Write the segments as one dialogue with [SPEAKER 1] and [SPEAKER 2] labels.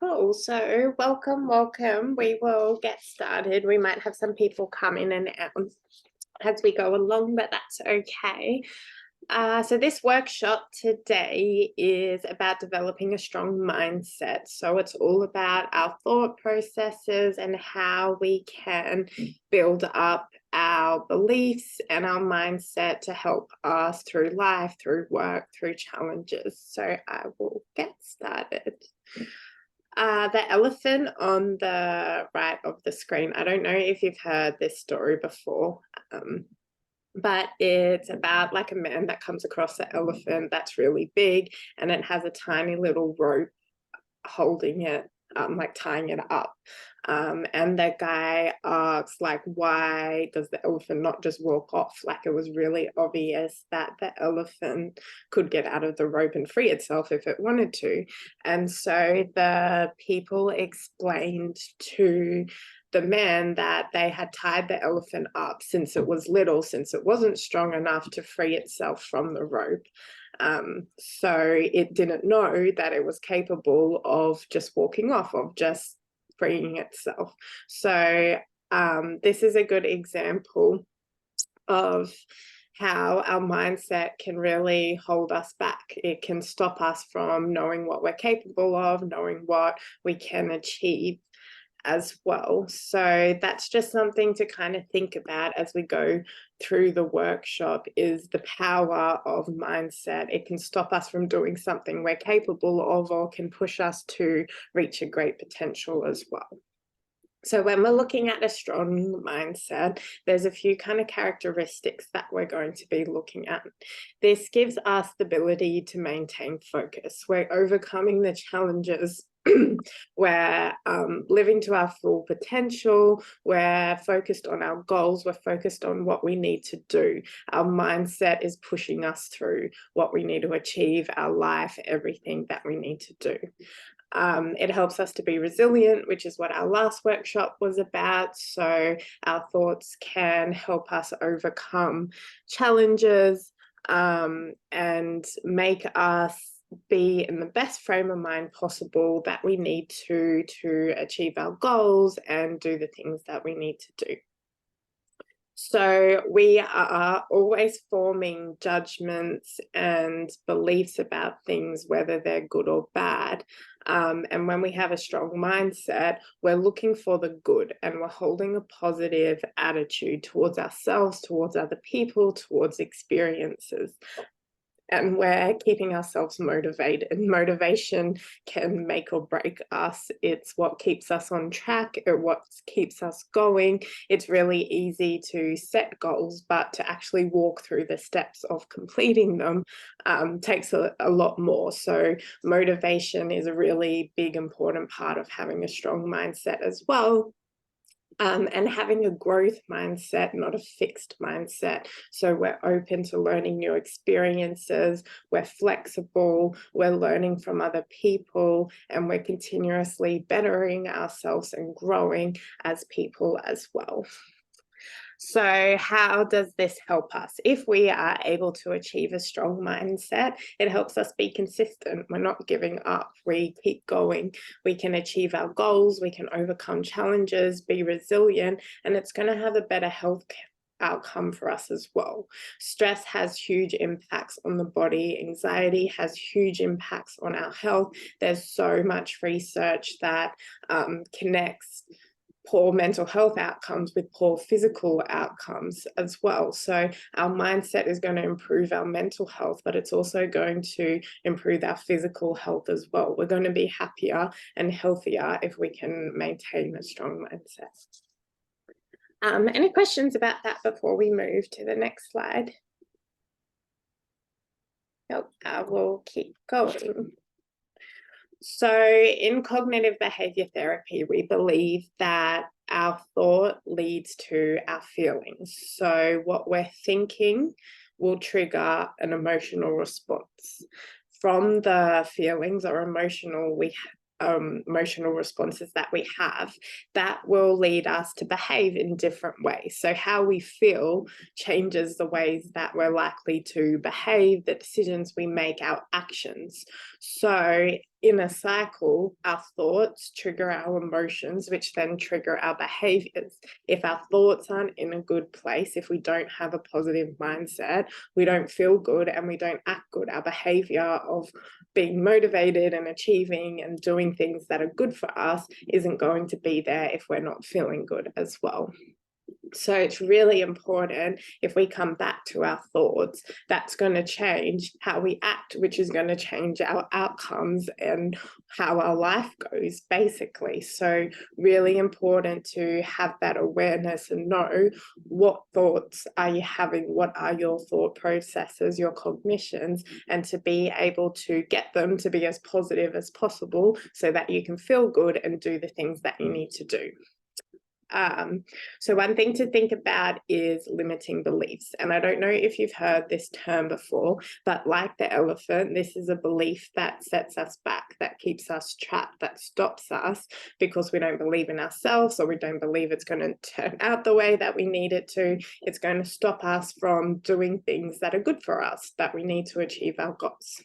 [SPEAKER 1] Cool. So welcome. We will get started. We might have some people come in and out as we go along, but that's okay. So this workshop today is about developing a strong mindset. So it's all about our thought processes and how we can build up our beliefs and our mindset to help us through life, through work, through challenges. So I will get started. The elephant on the right of the screen. I don't know if you've heard this story before, but it's about like a man that comes across an elephant that's really big and it has a tiny little rope holding it, like tying it up. And the guy asks, like, why does the elephant not just walk off? Like, it was really obvious that the elephant could get out of the rope and free itself if it wanted to. And so the people explained to the man that they had tied the elephant up since it was little, since it wasn't strong enough to free itself from the rope. So it didn't know that it was capable of just walking off, of just freeing itself. So this is a good example of how our mindset can really hold us back. It can stop us from knowing what we're capable of, knowing what we can achieve as well. So that's just something to kind of think about as we go through the workshop, is the power of mindset. It can stop us from doing something we're capable of, or can push us to reach a great potential as well. So when we're looking at a strong mindset, there's a few kind of characteristics that we're going to be looking at. This gives us the ability to maintain focus. We're overcoming the challenges. We're living to our full potential. We're focused on our goals. We're focused on what we need to do. Our mindset is pushing us through what we need to achieve, our life, everything that we need to do. It helps us to be resilient, which is what our last workshop was about. So our thoughts can help us overcome challenges and make us be in the best frame of mind possible that we need to achieve our goals and do the things that we need to do. So we are always forming judgments and beliefs about things, whether they're good or bad. And when we have a strong mindset, we're looking for the good and we're holding a positive attitude towards ourselves, towards other people, towards experiences. And we're keeping ourselves motivated. And motivation can make or break us. It's what keeps us on track, or what keeps us going. It's really easy to set goals, but to actually walk through the steps of completing them takes a lot more. So motivation is a really big, important part of having a strong mindset as well. And having a growth mindset, not a fixed mindset. So we're open to learning new experiences, we're flexible, we're learning from other people, and we're continuously bettering ourselves and growing as people as well. So how does this help us? If we are able to achieve a strong mindset, it helps us be consistent. We're not giving up. We keep going. We can achieve our goals. We can overcome challenges, be resilient, and it's going to have a better health outcome for us as well. Stress has huge impacts on the body. Anxiety has huge impacts on our health. There's so much research that connects poor mental health outcomes with poor physical outcomes as well. So our mindset is going to improve our mental health, but it's also going to improve our physical health as well. We're going to be happier and healthier if we can maintain a strong mindset. Any questions about that before we move to the next slide? Nope, I will keep going. So in cognitive behavior therapy, we believe that our thought leads to our feelings. So what we're thinking will trigger an emotional response. From the feelings or emotional responses that we have, that will lead us to behave in different ways. So how we feel changes the ways that we're likely to behave, the decisions we make, our actions. So in a cycle, our thoughts trigger our emotions, which then trigger our behaviors. If our thoughts aren't in a good place, if we don't have a positive mindset, we don't feel good and we don't act good. Our behavior of being motivated and achieving and doing things that are good for us isn't going to be there if we're not feeling good as well. So it's really important, if we come back to our thoughts, that's going to change how we act, which is going to change our outcomes and how our life goes, basically. So really important to have that awareness and know what thoughts are you having, what are your thought processes, your cognitions, and to be able to get them to be as positive as possible so that you can feel good and do the things that you need to do. So one thing to think about is limiting beliefs. And I don't know if you've heard this term before, but like the elephant, this is a belief that sets us back, that keeps us trapped, that stops us because we don't believe in ourselves, or we don't believe it's going to turn out the way that we need it to. It's going to stop us from doing things that are good for us, that we need to achieve our goals.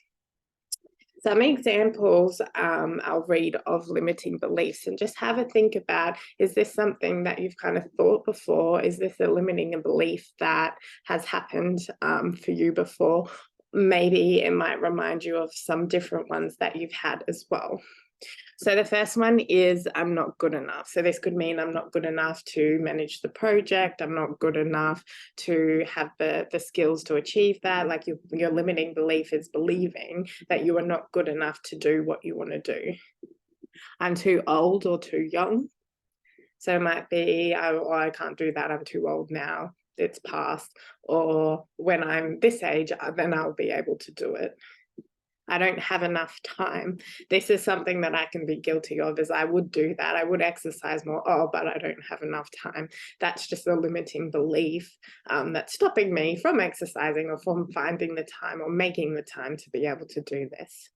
[SPEAKER 1] Some examples I'll read of limiting beliefs, and just have a think about, is this something that you've kind of thought before? Is this a limiting belief that has happened for you before? Maybe it might remind you of some different ones that you've had as well. So the first one is I'm not good enough. So this could mean I'm not good enough to manage the project. I'm not good enough to have the skills to achieve that. Like your limiting belief is believing that you are not good enough to do what you want to do. I'm too old or too young. So it might be, oh, I can't do that. I'm too old now. It's past. Or when I'm this age, then I'll be able to do it. I don't have enough time. This is something that I can be guilty of, is I would do that. I would exercise more. Oh, but I don't have enough time. That's just a limiting belief that's stopping me from exercising or from finding the time or making the time to be able to do this.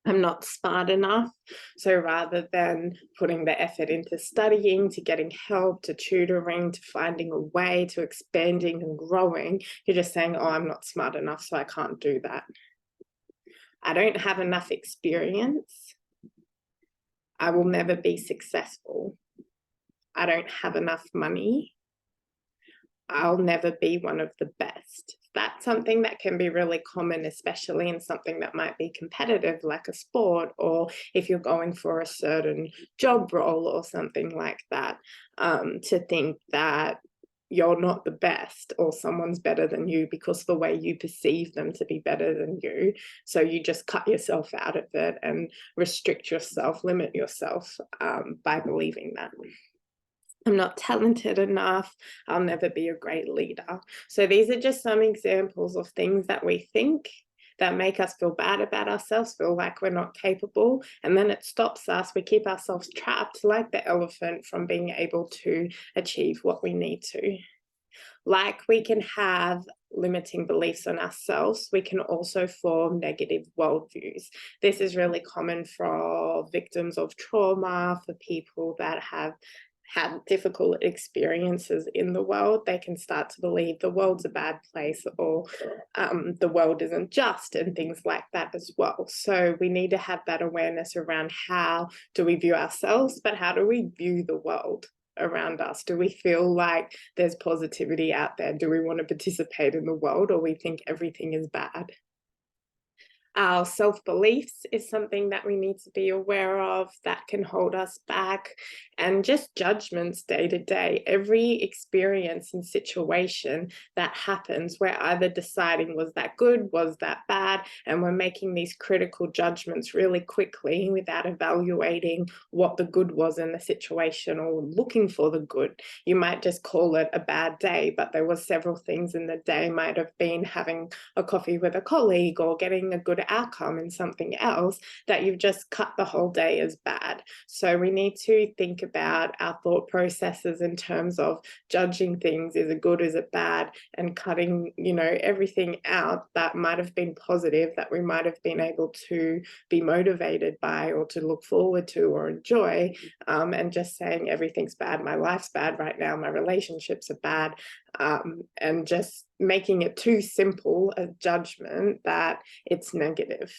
[SPEAKER 1] I'm not smart enough. So rather than putting the effort into studying, to getting help, to tutoring, to finding a way, to expanding and growing, you're just saying, oh, I'm not smart enough, so I can't do that. I don't have enough experience. I will never be successful. I don't have enough money. I'll never be one of the best. That's something that can be really common, especially in something that might be competitive, like a sport, or if you're going for a certain job role or something like that, to think that you're not the best or someone's better than you because the way you perceive them to be better than you. So you just cut yourself out of it and restrict yourself, limit yourself by believing that. I'm not talented enough. I'll never be a great leader. So these are just some examples of things that we think that make us feel bad about ourselves, feel like we're not capable, and then it stops us. We keep ourselves trapped like the elephant from being able to achieve what we need to. Like we can have limiting beliefs on ourselves, we can also form negative worldviews. This is really common for victims of trauma, for people that have had difficult experiences in the world. They can start to believe the world's a bad place, or the world isn't just, and things like that as well. So we need to have that awareness around, how do we view ourselves, but how do we view the world around us? Do we feel like there's positivity out there? Do we want to participate in the world, or we think everything is bad? Our self-beliefs is something that we need to be aware of, that can hold us back, and just judgments day to day. Every experience and situation that happens, we're either deciding, was that good, was that bad, and we're making these critical judgments really quickly without evaluating what the good was in the situation or looking for the good. You might just call it a bad day, but there were several things in the day. Might have been having a coffee with a colleague or getting a good outcome in something else, that you've just cut the whole day as bad. So we need to think about our thought processes in terms of judging things. Is it good, is it bad, and cutting, everything out that might have been positive, that we might have been able to be motivated by or to look forward to or enjoy, and just saying everything's bad, my life's bad right now, my relationships are bad, and just making it too simple a judgment that it's negative.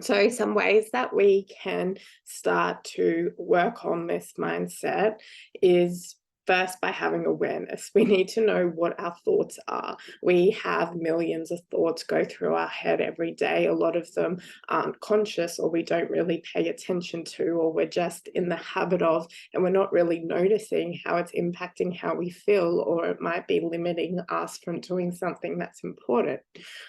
[SPEAKER 1] So some ways that we can start to work on this mindset is first by having awareness. We need to know what our thoughts are. We have millions of thoughts go through our head every day. A lot of them aren't conscious, or we don't really pay attention to, or we're just in the habit of, and we're not really noticing how it's impacting how we feel, or it might be limiting us from doing something that's important.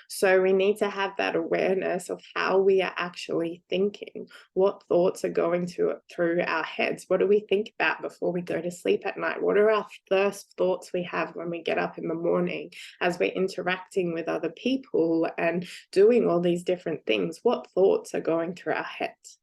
[SPEAKER 1] So we need to have that awareness of how we are actually thinking. What thoughts are going through our heads? What do we think about before we go to sleep at night? What are our first thoughts we have when we get up in the morning as we're interacting with other people and doing all these different things? What thoughts are going through our heads?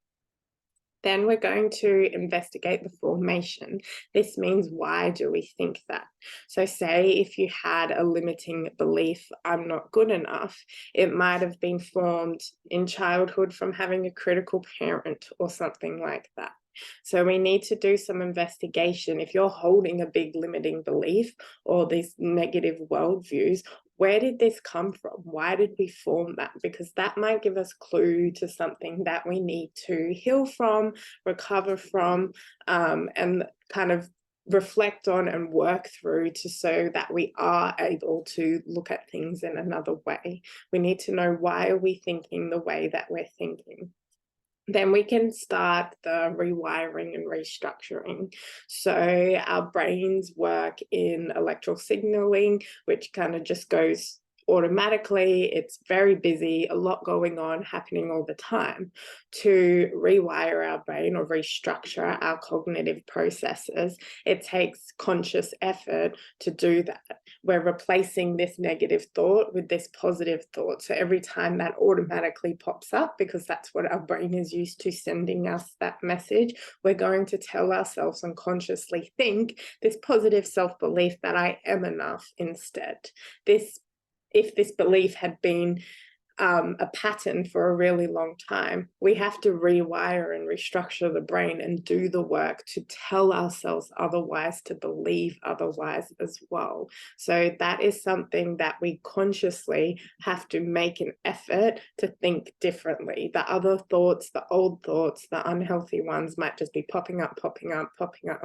[SPEAKER 1] Then we're going to investigate the formation. This means, why do we think that? So say if you had a limiting belief, I'm not good enough, it might have been formed in childhood from having a critical parent or something like that. So we need to do some investigation. If you're holding a big limiting belief or these negative worldviews, where did this come from? Why did we form that? Because that might give us clue to something that we need to heal from, recover from, and kind of reflect on and work through, so that we are able to look at things in another way. We need to know, why are we thinking the way that we're thinking? Then we can start the rewiring and restructuring. So our brains work in electrical signaling, which kind of just goes automatically. It's very busy, a lot going on, happening all the time. To rewire our brain or restructure our cognitive processes, it takes conscious effort to do that. We're replacing this negative thought with this positive thought. So every time that automatically pops up, because that's what our brain is used to sending us that message, we're going to tell ourselves and consciously think this positive self-belief that I am enough instead. If this belief had been a pattern for a really long time, we have to rewire and restructure the brain and do the work to tell ourselves otherwise, to believe otherwise as well. So that is something that we consciously have to make an effort to think differently. The other thoughts, the old thoughts, the unhealthy ones might just be popping up, popping up, popping up.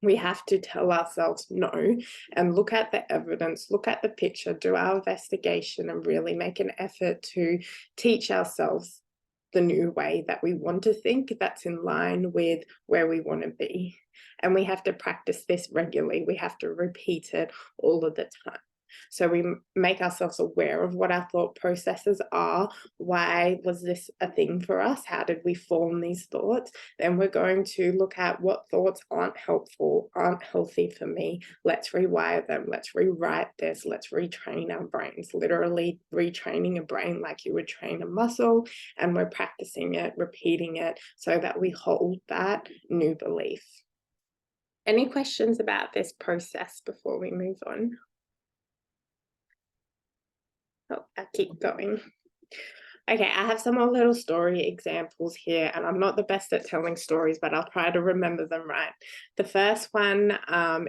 [SPEAKER 1] We have to tell ourselves no and look at the evidence, look at the picture, do our investigation, and really make an effort to teach ourselves the new way that we want to think, that's in line with where we want to be. And we have to practice this regularly. We have to repeat it all of the time. So we make ourselves aware of what our thought processes are. Why was this a thing for us? How did we form these thoughts? Then we're going to look at what thoughts aren't helpful, aren't healthy for me. Let's rewire them. Let's rewrite this. Let's retrain our brains, literally retraining a brain like you would train a muscle. And we're practicing it, repeating it, so that we hold that new belief. Any questions about this process before we move on? Oh, I'll keep going. Okay, I have some more little story examples here, and I'm not the best at telling stories, but I'll try to remember them right. The first one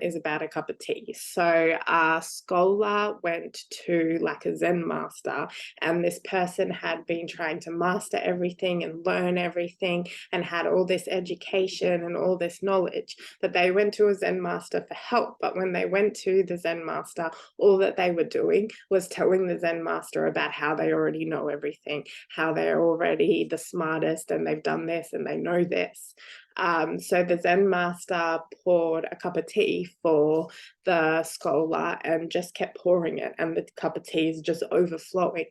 [SPEAKER 1] is about a cup of tea. So a scholar went to like a Zen master, and this person had been trying to master everything and learn everything and had all this education and all this knowledge. But they went to a Zen master for help. But when they went to the Zen master, all that they were doing was telling the Zen master about how they already know everything, how they're already the smartest and they've done this and they know this. So the Zen master poured a cup of tea for the scholar and just kept pouring it, and the cup of tea is just overflowing.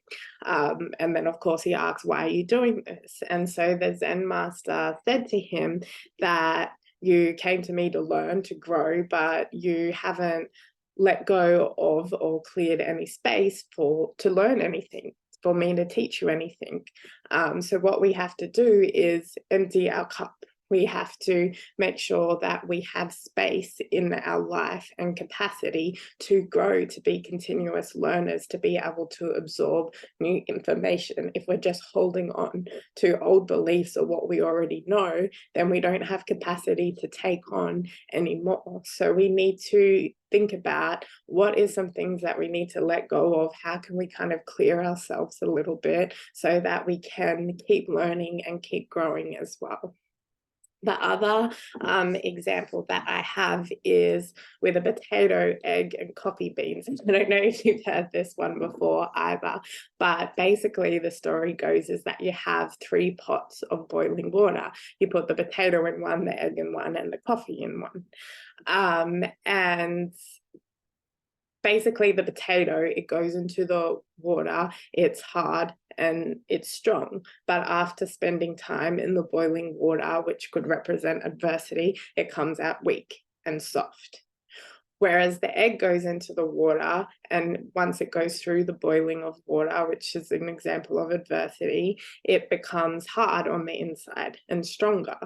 [SPEAKER 1] And then, of course, he asks, why are you doing this? And so the Zen master said to him that you came to me to learn, to grow, but you haven't let go of or cleared any space to learn anything, for me to teach you anything. So what we have to do is empty our cup. We have to make sure that we have space in our life and capacity to grow, to be continuous learners, to be able to absorb new information. If we're just holding on to old beliefs or what we already know, then we don't have capacity to take on anymore. So we need to think about what is some things that we need to let go of. How can we kind of clear ourselves a little bit so that we can keep learning and keep growing as well. The other example that I have is with a potato, egg, and coffee beans. I don't know if you've heard this one before either, but basically the story goes is that you have 3 pots of boiling water. You put the potato in one, the egg in one, and the coffee in one. And basically the potato, it goes into the water, it's hard and it's strong, but after spending time in the boiling water, which could represent adversity, it comes out weak and soft. Whereas the egg goes into the water, and once it goes through the boiling of water, which is an example of adversity, it becomes hard on the inside and stronger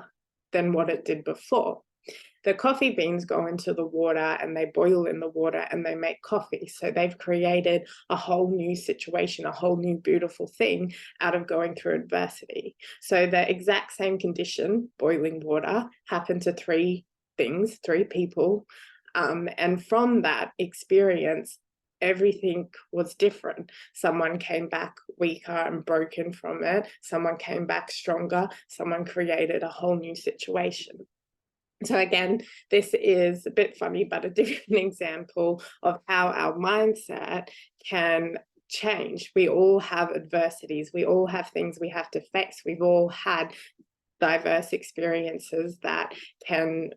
[SPEAKER 1] than what it did before. The coffee beans go into the water and they boil in the water and they make coffee. So they've created a whole new situation, a whole new beautiful thing out of going through adversity. So the exact same condition, boiling water, happened to 3 things, 3 people. And from that experience, everything was different. Someone came back weaker and broken from it. Someone came back stronger. Someone created a whole new situation. So again, this is a bit funny, but a different example of how our mindset can change. We all have adversities. We all have things we have to face. We've all had diverse experiences that can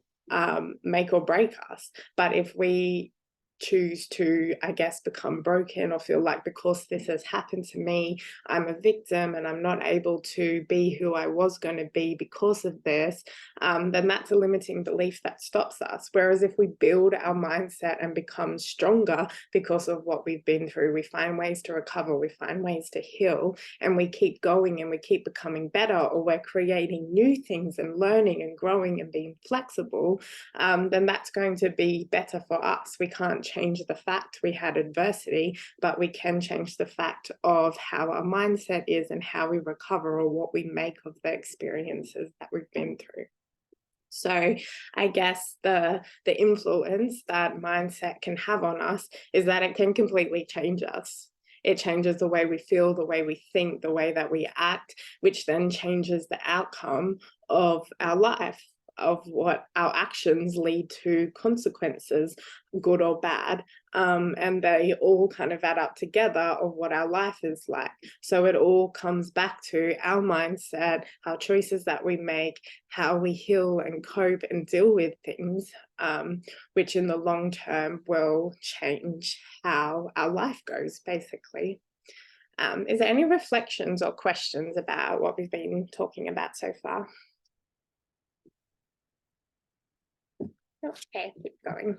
[SPEAKER 1] make or break us. But if we choose to, I guess, become broken or feel like because this has happened to me, I'm a victim and I'm not able to be who I was going to be because of this, then that's a limiting belief that stops us. Whereas if we build our mindset and become stronger because of what we've been through, we find ways to recover, we find ways to heal, and we keep going and we keep becoming better, or we're creating new things and learning and growing and being flexible, then that's going to be better for us. We can't change the fact we had adversity, but we can change the fact of how our mindset is and how we recover or what we make of the experiences that we've been through. So I guess the influence that mindset can have on us is that it can completely change us. It changes the way we feel, the way we think, the way that we act, which then changes the outcome of our life, of what our actions lead to consequences, good or bad, and they all kind of add up together of what our life is like. So it all comes back to our mindset, our choices that we make, how we heal and cope and deal with things, which in the long term will change how our life goes, basically. Is there any reflections or questions about what we've been talking about so far? Okay, keep going.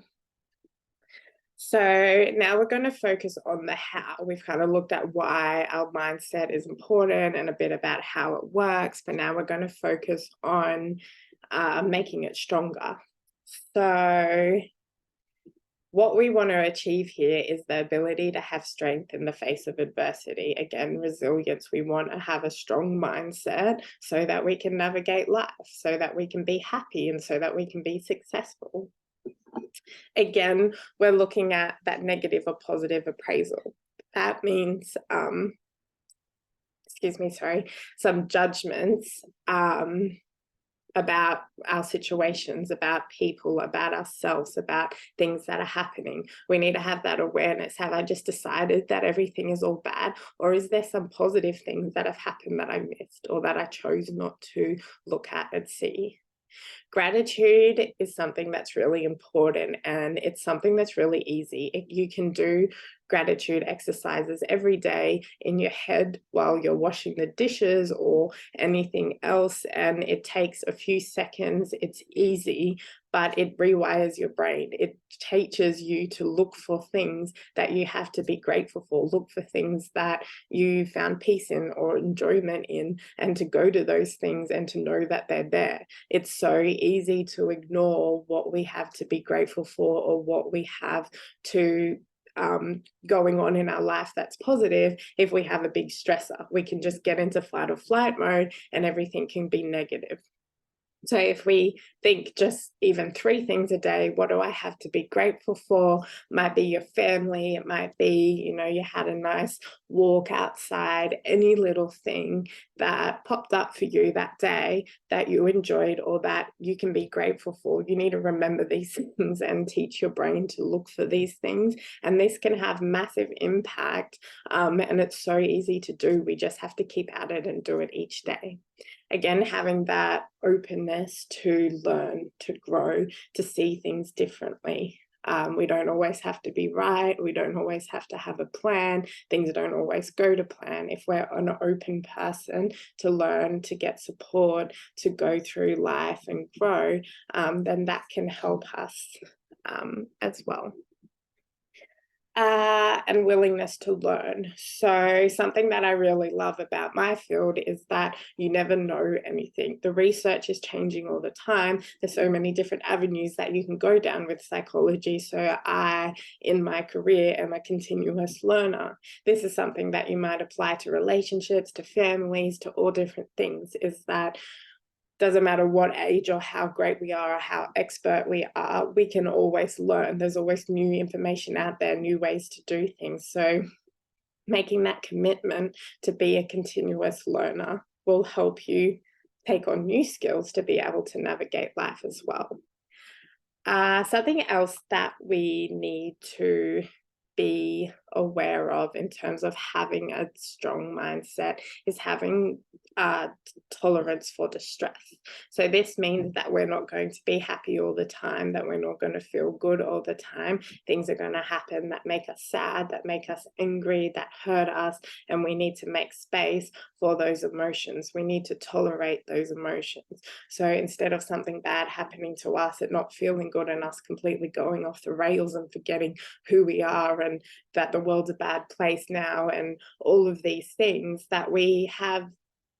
[SPEAKER 1] So now we're going to focus on the how. We've kind of looked at why our mindset is important and a bit about how it works, but now we're going to focus on making it stronger. So what we want to achieve here is the ability to have strength in the face of adversity. Again, resilience. We want to have a strong mindset so that we can navigate life, so that we can be happy, and so that we can be successful. Again, we're looking at that negative or positive appraisal. That means, some judgments about our situations, about people, about ourselves, about things that are happening. We need to have that awareness. Have I just decided that everything is all bad? Or is there some positive things that have happened that I missed or that I chose not to look at and see? Gratitude is something that's really important, and it's something that's really easy. You can do gratitude exercises every day in your head while you're washing the dishes or anything else, and it takes a few seconds. It's easy, but it rewires your brain. It teaches you to look for things that you have to be grateful for, look for things that you found peace in or enjoyment in, and to go to those things and to know that they're there. It's so easy to ignore what we have to be grateful for or what we have to going on in our life that's positive. If we have a big stressor, we can just get into fight or flight mode and everything can be negative. So if we think just even 3 things a day, what do I have to be grateful for? Might be your family, it might be, you had a nice walk outside, any little thing that popped up for you that day that you enjoyed or that you can be grateful for. You need to remember these things and teach your brain to look for these things. And this can have massive impact. And it's so easy to do. We just have to keep at it and do it each day. Again, having that openness to learn, to grow, to see things differently. We don't always have to be right. We don't always have to have a plan. Things don't always go to plan. If we're an open person to learn, to get support, to go through life and grow, then that can help us as well. And willingness to learn. So something that I really love about my field is that you never know anything. The research is changing all the time. There's so many different avenues that you can go down with psychology. So I, in my career, am a continuous learner. This is something that you might apply to relationships, to families, to all different things, is that doesn't matter what age or how great we are or how expert we are, we can always learn. There's always new information out there, new ways to do things. So making that commitment to be a continuous learner will help you take on new skills to be able to navigate life as well. Something else that we need to be aware of in terms of having a strong mindset is having tolerance for distress. So this means that we're not going to be happy all the time, that we're not going to feel good all the time. Things are going to happen that make us sad, that make us angry, that hurt us, and we need to make space for those emotions. We need to tolerate those emotions. So instead of something bad happening to us and not feeling good and us completely going off the rails and forgetting who we are and that the world's a bad place now and all of these things, that we have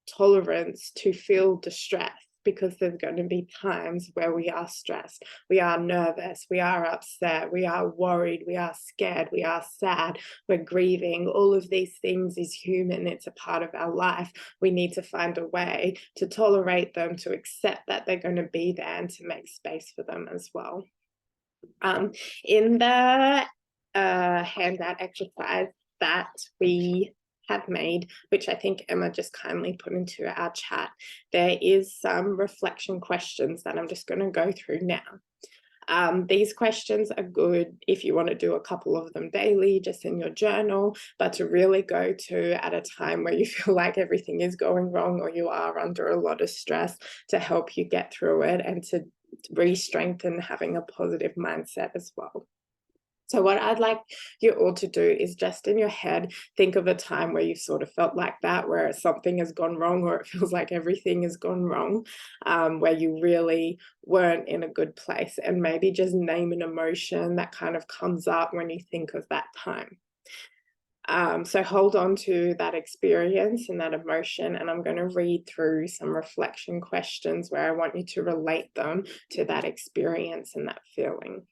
[SPEAKER 1] tolerance to feel distress, because there's going to be times where we are stressed, we are nervous, we are upset, we are worried, we are scared, we are sad, we're grieving. All of these things is human. It's a part of our life. We need to find a way to tolerate them, to accept that they're going to be there, and to make space for them as well. In the handout exercise that we have made, which I think Emma just kindly put into our chat, there is some reflection questions that I'm just going to go through now. These questions are good if you want to do a couple of them daily, just in your journal, but to really go to at a time where you feel like everything is going wrong or you are under a lot of stress, to help you get through it and to re-strengthen having a positive mindset as well. So what I'd like you all to do is just in your head, think of a time where you sort of felt like that, where something has gone wrong or it feels like everything has gone wrong, where you really weren't in a good place, and maybe just name an emotion that kind of comes up when you think of that time. So hold on to that experience and that emotion, and I'm going to read through some reflection questions where I want you to relate them to that experience and that feeling.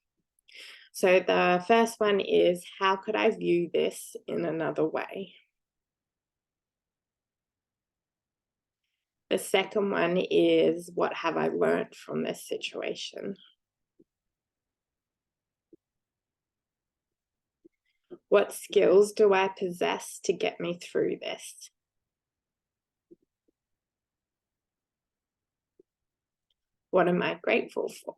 [SPEAKER 1] So the first one is, how could I view this in another way? The second one is, what have I learned from this situation? What skills do I possess to get me through this? What am I grateful for?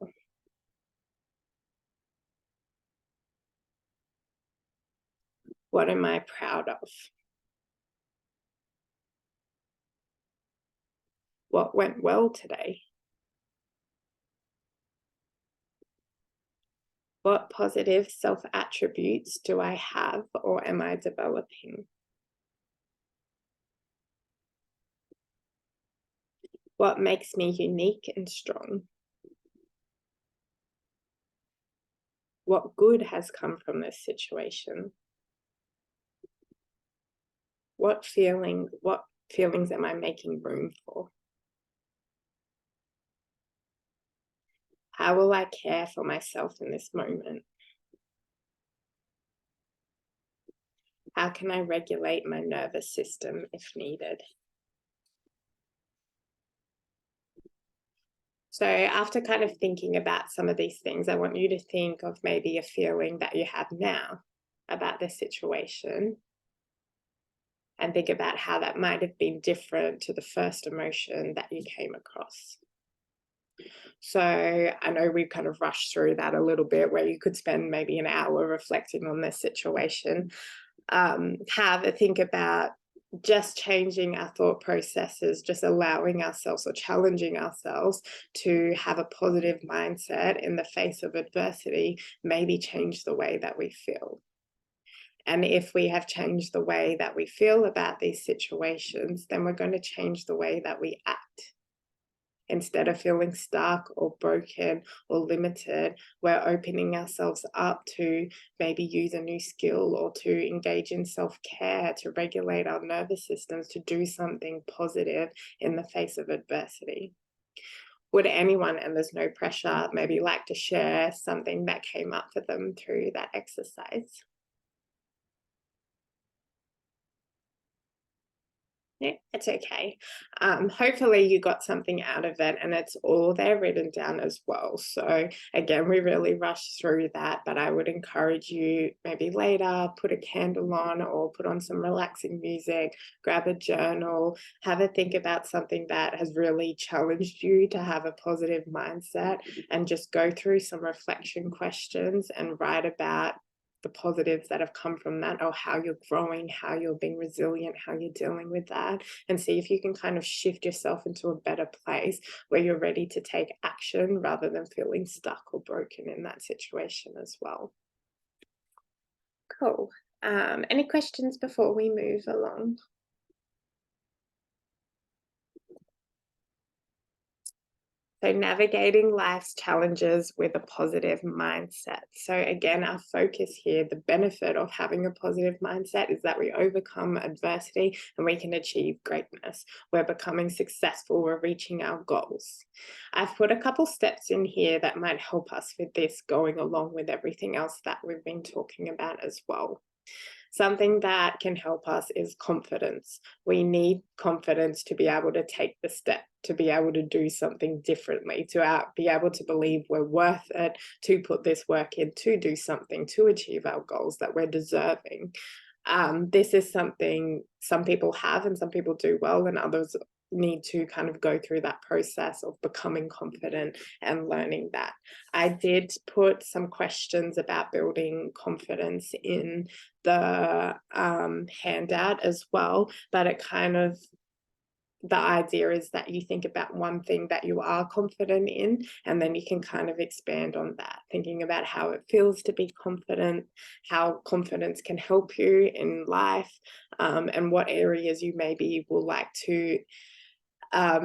[SPEAKER 1] What am I proud of? What went well today? What positive self-attributes do I have or am I developing? What makes me unique and strong? What good has come from this situation? What feelings am I making room for? How will I care for myself in this moment? How can I regulate my nervous system if needed? So after kind of thinking about some of these things, I want you to think of maybe a feeling that you have now about this situation, and think about how that might have been different to the first emotion that you came across. So I know we've kind of rushed through that a little bit, where you could spend maybe an hour reflecting on this situation. Have a think about just changing our thought processes, just allowing ourselves or challenging ourselves to have a positive mindset in the face of adversity, maybe change the way that we feel. And if we have changed the way that we feel about these situations, then we're going to change the way that we act. Instead of feeling stuck or broken or limited, we're opening ourselves up to maybe use a new skill, or to engage in self-care, to regulate our nervous systems, to do something positive in the face of adversity. Would anyone, and there's no pressure, maybe like to share something that came up for them through that exercise? Yeah, it's okay. Hopefully you got something out of it, and it's all there written down as well. So again, we really rushed through that, but I would encourage you maybe later, put a candle on or put on some relaxing music, grab a journal, have a think about something that has really challenged you to have a positive mindset, and just go through some reflection questions and write about the positives that have come from that, or how you're growing, how you're being resilient, how you're dealing with that, and see if you can kind of shift yourself into a better place where you're ready to take action rather than feeling stuck or broken in that situation as well. Cool. Any questions before we move along? So navigating life's challenges with a positive mindset. So again, our focus here, the benefit of having a positive mindset is that we overcome adversity and we can achieve greatness. We're becoming successful, we're reaching our goals. I've put a couple steps in here that might help us with this, going along with everything else that we've been talking about as well. Something that can help us is confidence. We need confidence to be able to take the step, to be able to do something differently, to be able to believe we're worth it, to put this work in, to do something, to achieve our goals, that we're deserving. This is something some people have and some people do well, and others need to kind of go through that process of becoming confident and learning that. I did put some questions about building confidence in the handout as well, but it kind of, the idea is that you think about one thing that you are confident in, and then you can kind of expand on that, thinking about how it feels to be confident, how confidence can help you in life, and what areas you maybe will like to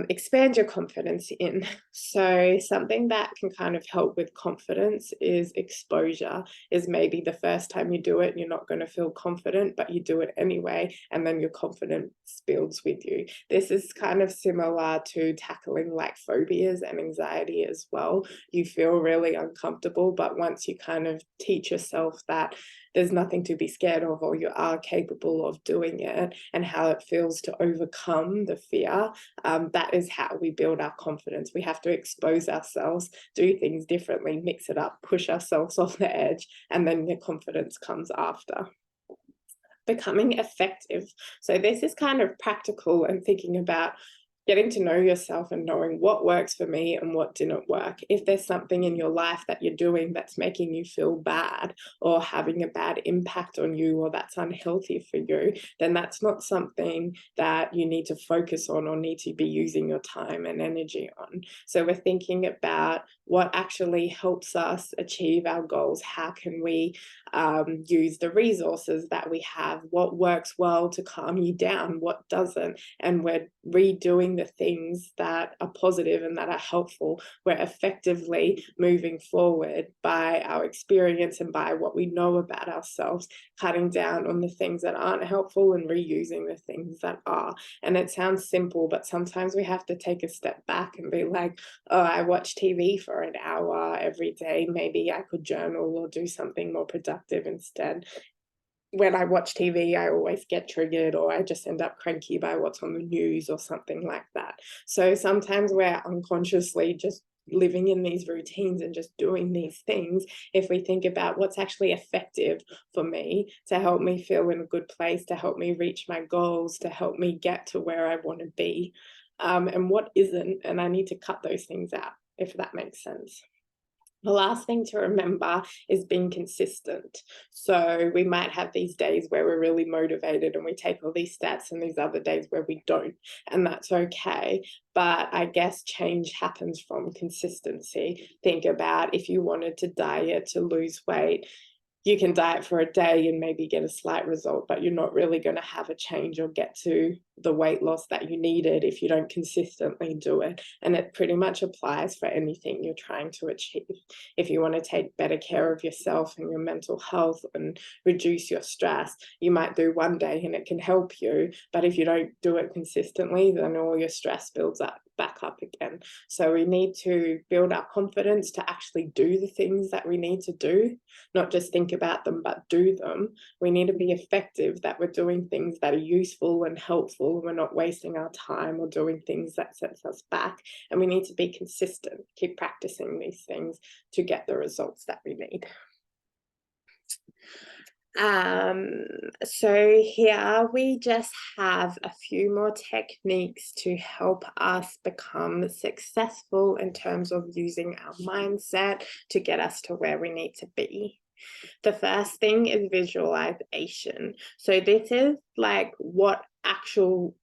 [SPEAKER 1] expand your confidence in. So something that can kind of help with confidence is exposure. Is maybe the first time you do it, you're not going to feel confident, but you do it anyway, and then your confidence builds with you. This is kind of similar to tackling like phobias and anxiety as well. You feel really uncomfortable, but once you kind of teach yourself that there's nothing to be scared of, or you are capable of doing it, and how it feels to overcome the fear, that is how we build our confidence. We have to expose ourselves, do things differently, mix it up, push ourselves off the edge, and then the confidence comes after. Becoming effective. So this is kind of practical and thinking about getting to know yourself and knowing what works for me and what didn't work. If there's something in your life that you're doing that's making you feel bad, or having a bad impact on you, or that's unhealthy for you, then that's not something that you need to focus on or need to be using your time and energy on. So we're thinking about what actually helps us achieve our goals. How can we use the resources that we have? What works well to calm you down? What doesn't? And we're redoing the things that are positive and that are helpful. We're effectively moving forward by our experience and by what we know about ourselves, cutting down on the things that aren't helpful and reusing the things that are. And it sounds simple, but sometimes we have to take a step back and be like, oh, I watch TV for an hour every day. Maybe I could journal or do something more productive instead. When I watch TV, I always get triggered, or I just end up cranky by what's on the news or something like that. So sometimes we're unconsciously just living in these routines and just doing these things if we think about what's actually effective for me to help me feel in a good place, to help me reach my goals, to help me get to where I want to be, and what isn't, and I need to cut those things out, if that makes sense. The last thing to remember is being consistent. So we might have these days where we're really motivated and we take all these stats, and these other days where we don't, and that's okay. But I guess change happens from consistency. Think about if you wanted to diet to lose weight, you can diet for a day and maybe get a slight result, but you're not really going to have a change or get to the weight loss that you needed if you don't consistently do it. And it pretty much applies for anything you're trying to achieve. If you want to take better care of yourself and your mental health and reduce your stress, you might do one day and it can help you, but if you don't do it consistently, then all your stress builds up back up again. So we need to build our confidence to actually do the things that we need to do, not just think about them, but do them. We need to be effective, that we're doing things that are useful and helpful. We're not wasting our time or doing things that sets us back. And we need to be consistent, keep practicing these things to get the results that we need. So here we just have a few more techniques to help us become successful in terms of using our mindset to get us to where we need to be. The first thing is visualization. So this is like, what actual,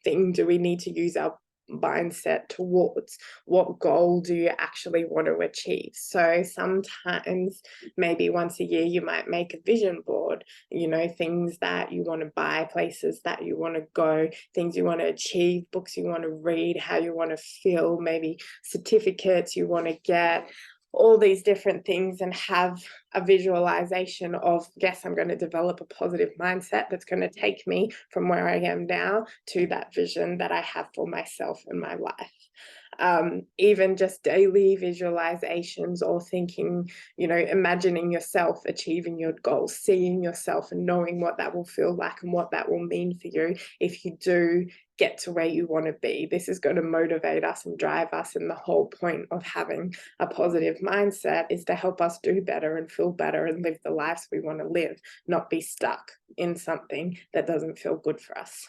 [SPEAKER 1] thing do we need to use our mindset towards? What goal do you actually want to achieve? So sometimes, maybe once a year, you might make a vision board, things that you want to buy, places that you want to go, things you want to achieve, books you want to read, how you want to feel, maybe certificates you want to get, all these different things, and have a visualization of, yes, I'm going to develop a positive mindset that's going to take me from where I am now to that vision that I have for myself and my life. Even just daily visualizations, or thinking, imagining yourself achieving your goals, seeing yourself and knowing what that will feel like and what that will mean for you if you do get to where you want to be. This is going to motivate us and drive us. And the whole point of having a positive mindset is to help us do better and feel better and live the lives we want to live, not be stuck in something that doesn't feel good for us.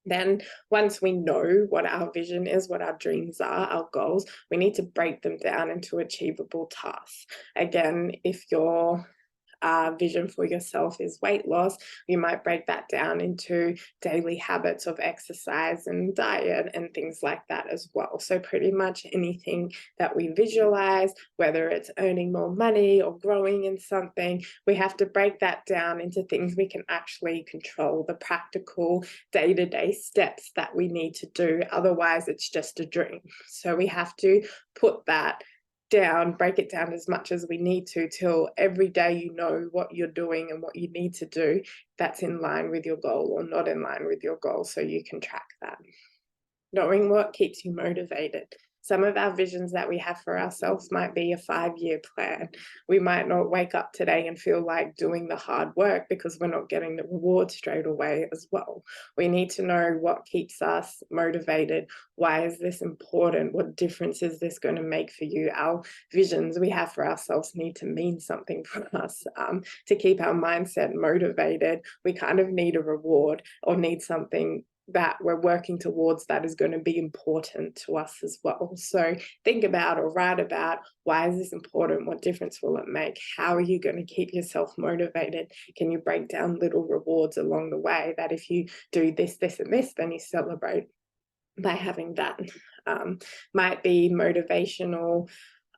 [SPEAKER 1] Then once we know what our vision is, what our dreams are, our goals, we need to break them down into achievable tasks. Again, if your vision for yourself is weight loss, you might break that down into daily habits of exercise and diet and things like that as well. So pretty much anything that we visualize, whether it's earning more money or growing in something, we have to break that down into things we can actually control, the practical day-to-day steps that we need to do. Otherwise, it's just a dream. So we have to put that down, break it down as much as we need to, till every day you know what you're doing and what you need to do that's in line with your goal or not in line with your goal, so you can track that. Knowing what keeps you motivated. Some of our visions that we have for ourselves might be a 5-year plan. We might not wake up today and feel like doing the hard work because we're not getting the reward straight away as well. We need to know what keeps us motivated. Why is this important? What difference is this going to make for you? Our visions we have for ourselves need to mean something for us. To keep our mindset motivated, we kind of need a reward or need something that we're working towards that is going to be important to us as well. So think about or write about, why is this important? What difference will it make? How are you going to keep yourself motivated? Can you break down little rewards along the way that if you do this, this, and this, then you celebrate by having that? Might be motivational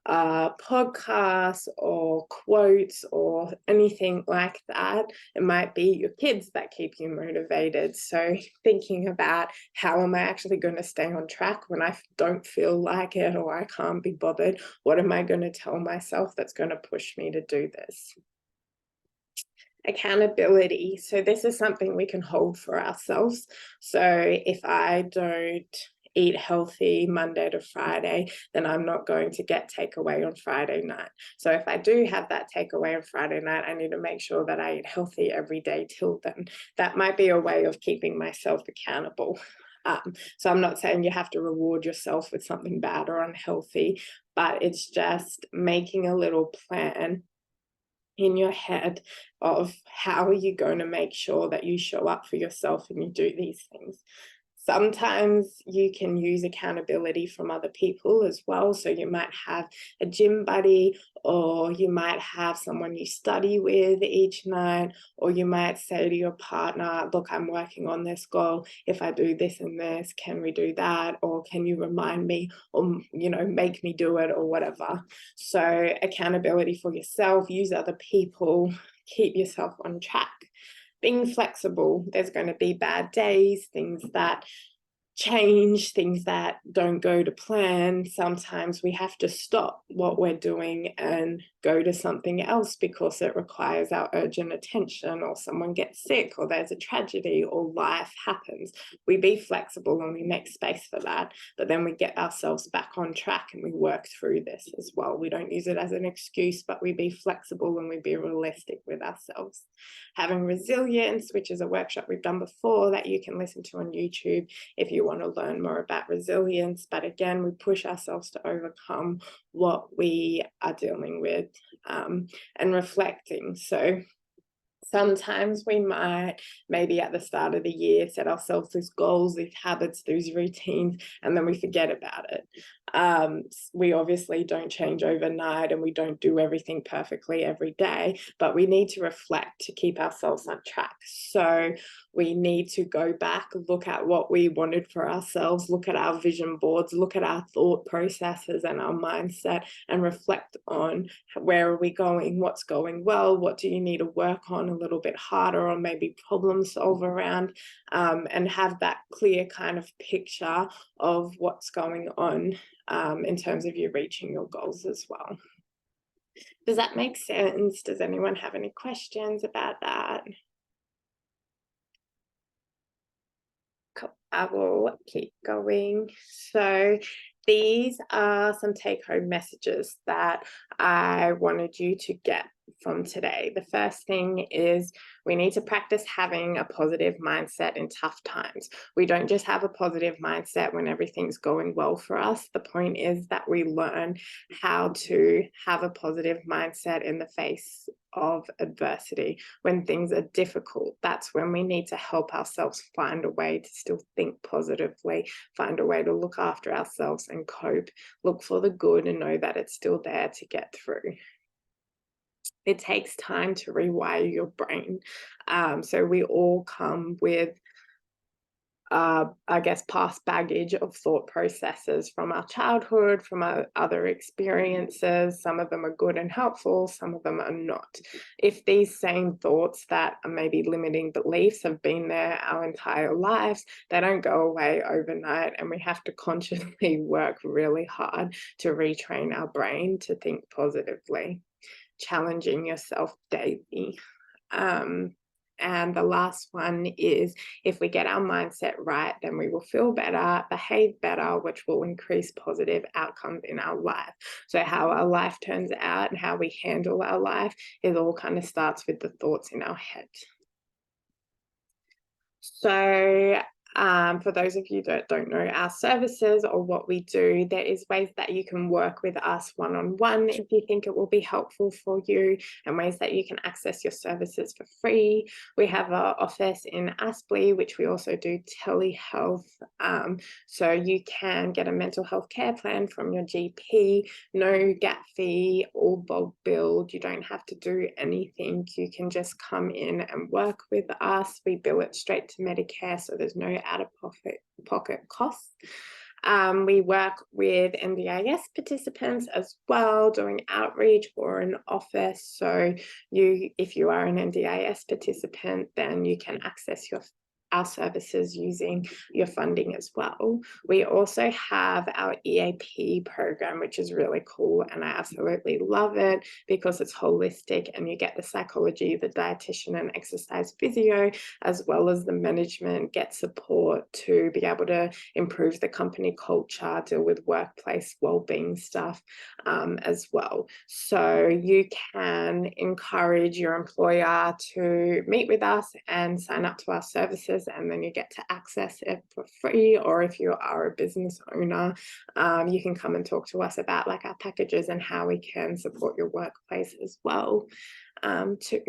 [SPEAKER 1] podcasts or quotes or anything like that. It might be your kids that keep you motivated. So thinking about, how am I actually going to stay on track when I don't feel like it or I can't be bothered? What am I going to tell myself that's going to push me to do this? Accountability. So this is something we can hold for ourselves. So if I don't eat healthy Monday to Friday, then I'm not going to get takeaway on Friday night. So if I do have that takeaway on Friday night, I need to make sure that I eat healthy every day till then. That might be a way of keeping myself accountable. So I'm not saying you have to reward yourself with something bad or unhealthy, but it's just making a little plan in your head of how are you going to make sure that you show up for yourself and you do these things. Sometimes you can use accountability from other people as well. So you might have a gym buddy, or you might have someone you study with each night, or you might say to your partner, look, I'm working on this goal. If I do this and this, can we do that? Or can you remind me, or, make me do it, or whatever. So accountability for yourself, use other people, keep yourself on track. Being flexible, there's going to be bad days, things that change, things that don't go to plan. Sometimes we have to stop what we're doing and go to something else because it requires our urgent attention, or someone gets sick, or there's a tragedy, or life happens. We be flexible and we make space for that, but then we get ourselves back on track and we work through this as well. We don't use it as an excuse, but we be flexible and we be realistic with ourselves. Having resilience, which is a workshop we've done before that you can listen to on YouTube if you want to learn more about resilience. But again, we push ourselves to overcome what we are dealing with, and reflecting. So sometimes we might, maybe at the start of the year, set ourselves these goals, these habits, these routines, and then we forget about it. We obviously don't change overnight, and we don't do everything perfectly every day, but we need to reflect to keep ourselves on track. So we need to go back, look at what we wanted for ourselves, look at our vision boards, look at our thought processes and our mindset, and reflect on where are we going, what's going well, what do you need to work on a little bit harder, or maybe problem solve around, and have that clear kind of picture of what's going on in terms of you reaching your goals as well. Does that make sense? Does anyone have any questions about that? Cool. I will keep going. So these are some take-home messages that I wanted you to get from today. The first thing is we need to practice having a positive mindset in tough times. We don't just have a positive mindset when everything's going well for us. The point is that we learn how to have a positive mindset in the face of adversity. When things are difficult, that's when we need to help ourselves find a way to still think positively, find a way to look after ourselves and cope, look for the good and know that it's still there to get through. It takes time to rewire your brain. So we all come with, I guess, past baggage of thought processes from our childhood, from our other experiences. Some of them are good and helpful, some of them are not. If these same thoughts that are maybe limiting beliefs have been there our entire lives, they don't go away overnight, and we have to consciously work really hard to retrain our brain to think positively. Challenging yourself daily. And the last one is, if we get our mindset right, then we will feel better, behave better, which will increase positive outcomes in our life. So how our life turns out and how we handle our life, it all kind of starts with the thoughts in our head. So for those of you that don't know our services or what we do, there is ways that you can work with us one-on-one if you think it will be helpful for you, and ways that you can access your services for free. We have an office in Aspley, which we also do telehealth. So you can get a mental health care plan from your GP, no gap fee, all bulk billed. You don't have to do anything. You can just come in and work with us. We bill it straight to Medicare, so there's no out-of-pocket costs. We work with NDIS participants as well, doing outreach or an office. So if you are an NDIS participant, then you can access our services using your funding as well. We also have our EAP program, which is really cool, and I absolutely love it because it's holistic, and you get the psychology, the dietitian and exercise physio, as well as the management, get support to be able to improve the company culture, deal with workplace wellbeing stuff as well. So you can encourage your employer to meet with us and sign up to our services packages, and then you get to access it for free. Or if you are a business owner, you can come and talk to us about like our packages and how we can support your workplace as well, too.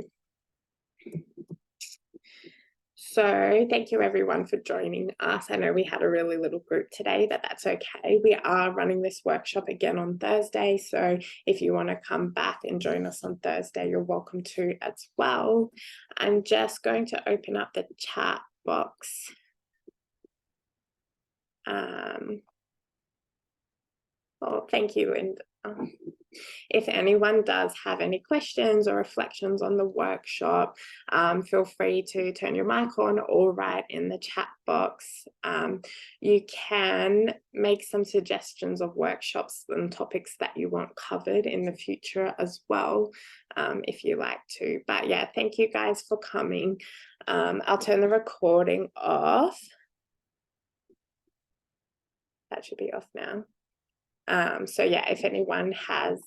[SPEAKER 1] So thank you everyone for joining us. I know we had a really little group today, but that's okay. We are running this workshop again on Thursday. So if you want to come back and join us on Thursday, you're welcome to as well. I'm just going to open up the chat box. Well, thank you. And if anyone does have any questions or reflections on the workshop, feel free to turn your mic on or write in the chat box. You can make some suggestions of workshops and topics that you want covered in the future as well, if you like to. But yeah, thank you guys for coming. I'll turn the recording off. That should be off now. So yeah, if anyone has